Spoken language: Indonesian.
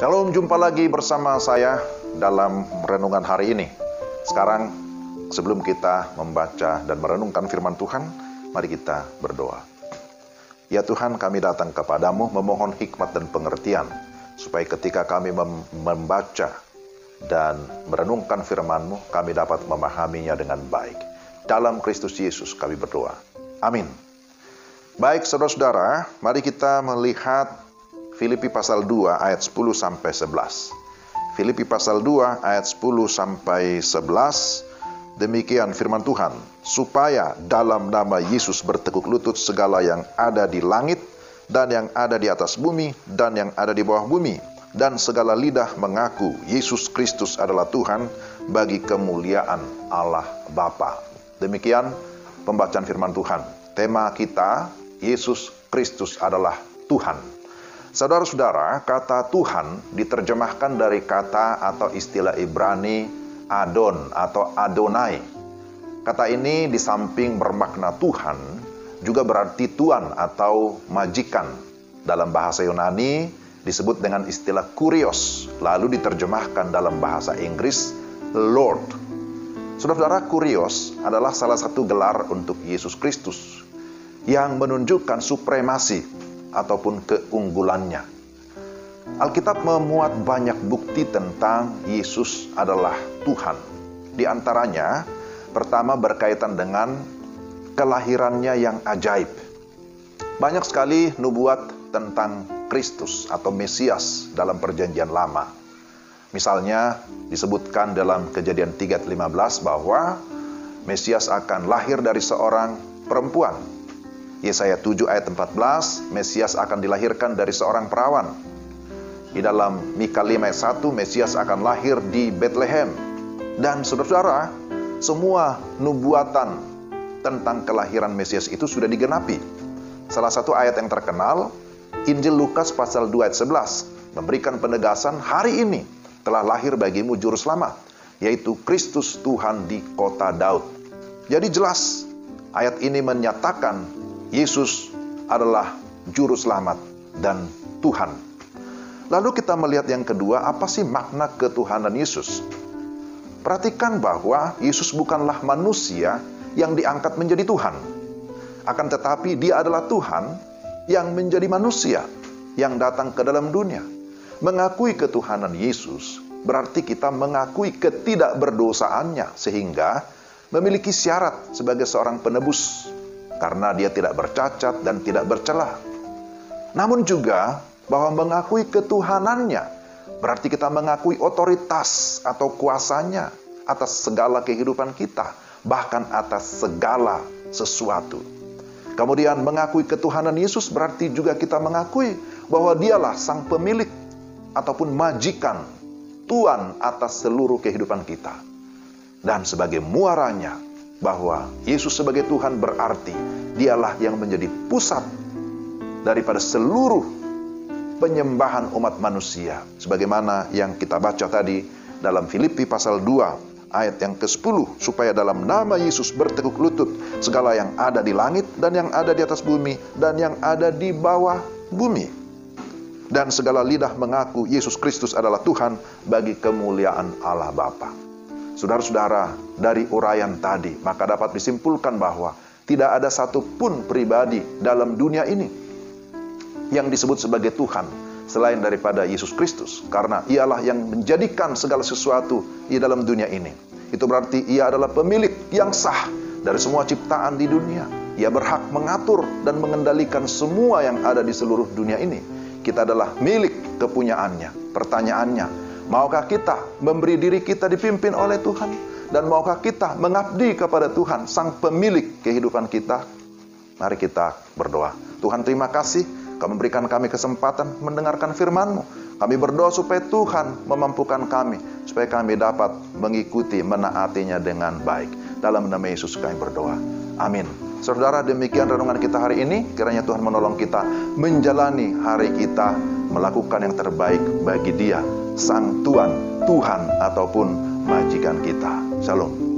Shalom, jumpa lagi bersama saya dalam renungan hari ini. Sekarang, sebelum kita membaca dan merenungkan firman Tuhan, mari kita berdoa. Ya Tuhan, kami datang kepadamu memohon hikmat dan pengertian, supaya ketika kami membaca dan merenungkan firman-Mu, kami dapat memahaminya dengan baik. Dalam Kristus Yesus kami berdoa. Amin. Baik, saudara-saudara, mari kita melihat Filipi pasal 2 ayat 10-11. Filipi pasal 2 ayat 10-11. Demikian firman Tuhan, supaya dalam nama Yesus bertekuk lutut segala yang ada di langit dan yang ada di atas bumi dan yang ada di bawah bumi, dan segala lidah mengaku Yesus Kristus adalah Tuhan, bagi kemuliaan Allah Bapa. Demikian pembacaan firman Tuhan. Tema kita, Yesus Kristus adalah Tuhan. Saudara-saudara, kata Tuhan diterjemahkan dari kata atau istilah Ibrani Adon atau Adonai. Kata ini di samping bermakna Tuhan, juga berarti tuan atau majikan. Dalam bahasa Yunani disebut dengan istilah Kurios, lalu diterjemahkan dalam bahasa Inggris Lord. Saudara-saudara, Kurios adalah salah satu gelar untuk Yesus Kristus yang menunjukkan supremasi ataupun keunggulannya. Alkitab memuat banyak bukti tentang Yesus adalah Tuhan. Di antaranya, pertama berkaitan dengan kelahirannya yang ajaib. Banyak sekali nubuat tentang Kristus atau Mesias dalam Perjanjian Lama. Misalnya disebutkan dalam Kejadian 3:15 bahwa Mesias akan lahir dari seorang perempuan. Yesaya 7 ayat 14, Mesias akan dilahirkan dari seorang perawan. Di dalam Mika 5 ayat 1, Mesias akan lahir di Bethlehem. Dan saudara-saudara, semua nubuatan tentang kelahiran Mesias itu sudah digenapi. Salah satu ayat yang terkenal, Injil Lukas pasal 2 ayat 11, memberikan penegasan hari ini telah lahir bagimu juru selamat, yaitu Kristus Tuhan di kota Daud. Jadi jelas, ayat ini menyatakan Yesus adalah juru selamat dan Tuhan. Lalu kita melihat yang kedua, apa sih makna ketuhanan Yesus? Perhatikan bahwa Yesus bukanlah manusia yang diangkat menjadi Tuhan. Akan tetapi dia adalah Tuhan yang menjadi manusia, yang datang ke dalam dunia. Mengakui ketuhanan Yesus berarti kita mengakui ketidakberdosaannya, sehingga memiliki syarat sebagai seorang penebus, karena dia tidak bercacat dan tidak bercela. Namun juga bahwa mengakui ketuhanannya berarti kita mengakui otoritas atau kuasanya atas segala kehidupan kita, bahkan atas segala sesuatu. Kemudian mengakui ketuhanan Yesus berarti juga kita mengakui bahwa dialah sang pemilik ataupun majikan, tuan atas seluruh kehidupan kita. Dan sebagai muaranya, bahwa Yesus sebagai Tuhan berarti dialah yang menjadi pusat daripada seluruh penyembahan umat manusia. Sebagaimana yang kita baca tadi dalam Filipi pasal 2 ayat yang ke-10, supaya dalam nama Yesus bertekuk lutut segala yang ada di langit dan yang ada di atas bumi dan yang ada di bawah bumi, dan segala lidah mengaku Yesus Kristus adalah Tuhan, bagi kemuliaan Allah Bapa. Saudara-saudara, dari uraian tadi, maka dapat disimpulkan bahwa tidak ada satupun pribadi dalam dunia ini yang disebut sebagai Tuhan selain daripada Yesus Kristus, karena ialah yang menjadikan segala sesuatu di dalam dunia ini. Itu berarti ia adalah pemilik yang sah dari semua ciptaan di dunia. Ia berhak mengatur dan mengendalikan semua yang ada di seluruh dunia ini. Kita adalah milik kepunyaannya. Pertanyaannya, maukah kita memberi diri kita dipimpin oleh Tuhan? Dan maukah kita mengabdi kepada Tuhan, sang pemilik kehidupan kita? Mari kita berdoa. Tuhan, terima kasih Kau memberikan kami kesempatan mendengarkan firman-Mu. Kami berdoa supaya Tuhan memampukan kami, supaya kami dapat mengikuti, menaatinya dengan baik. Dalam nama Yesus kami berdoa. Amin. Saudara, demikian renungan kita hari ini. Kiranya Tuhan menolong kita menjalani hari kita, melakukan yang terbaik bagi Dia, sang Tuan, Tuhan ataupun majikan kita. Shalom.